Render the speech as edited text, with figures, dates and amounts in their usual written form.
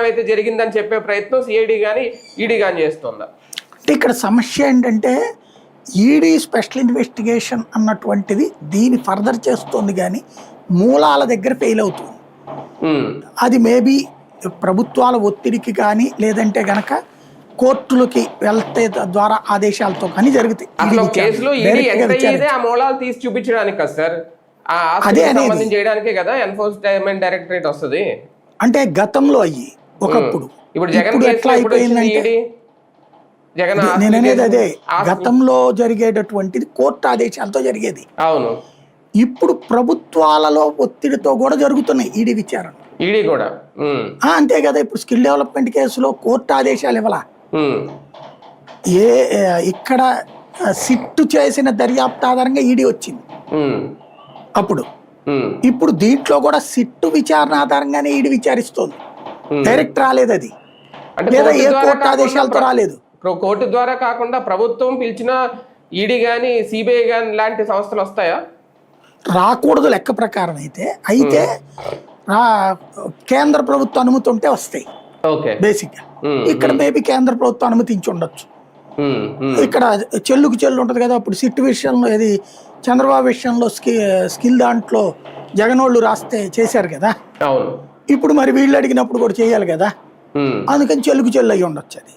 అయితే జరిగిందని చెప్పే ప్రయత్నం సిఐడి కానీ ఈడీ కానీ చేస్తుందా? అంటే ఇక్కడ సమస్య ఏంటంటే ఈడీ స్పెషల్ ఇన్వెస్టిగేషన్ అన్నటువంటిది దీన్ని ఫర్దర్ చేస్తుంది కానీ మూలాల దగ్గర ఫెయిల్ అవుతుంది. అది మేబీ ప్రభుత్వాల ఒత్తిడికి కానీ లేదంటే గనక కోర్టులకి వెళ్తే ద్వారా ఆదేశాలతో కానీ జరుగుతాయి. మూలాలు తీసి చూపించడానికి కదా సార్, అదే చేయడానికే కదా ఎన్ఫోర్స్మెంట్ డైరెక్టరేట్ వస్తుంది. అంటే గతంలో అయ్యి ఒకప్పుడు ఇప్పుడు జగన్ ఎట్లా అయిపోయిందంటే నేను అనేది అదే గతంలో జరిగేటటువంటిది కోర్టు ఆదేశాలతో జరిగేది. అవును, ఇప్పుడు ప్రభుత్వాలలో ఒత్తిడితో కూడా జరుగుతున్నాయి ఈడీ విచారణ. ఈడీ కూడా అంతే కదా. ఇప్పుడు స్కిల్ డెవలప్మెంట్ కేసులో కోర్టు ఆదేశాలు ఇవ్వాల. ఇక్కడ సిట్టు చేసిన దర్యాప్తు ఆధారంగా ఈడీ వచ్చింది అప్పుడు. ఇప్పుడు దీంట్లో కూడా సిట్టు విచారణ ఆధారంగానే ఈడీ విచారిస్తోంది. డైరెక్ట్ రాలేదు అది, లేదా ఏ కోర్టు ఆదేశాలతో రాలేదు. కోర్టు ద్వారా కాకుండా ప్రభుత్వం పిలిచిన ఈడీ గాని సిబిఐ గాని లాంటి సంస్థలు వస్తాయా? రాకూడదు లెక్క ప్రకారం అయితే కేంద్ర ప్రభుత్వ అనుమతి ఉంటే వస్తాయి బేసిక్ గా. ఇక్కడ మేబీ కేంద్ర ప్రభుత్వం అనుమతించి ఉండొచ్చు. ఇక్కడ చెల్లుకు చెల్లు ఉంటది కదా. అప్పుడు సిట్ విషయంలో ఇది చంద్రబాబు విషయంలో స్కిల్ దాంట్లో జగనోళ్ళు రాస్తే చేశారు కదా. ఇప్పుడు మరి వీళ్ళు అడిగినప్పుడు కూడా చేయాలి కదా. అందుకని చెల్లుకు చెల్లు అయ్యి ఉండొచ్చు అది.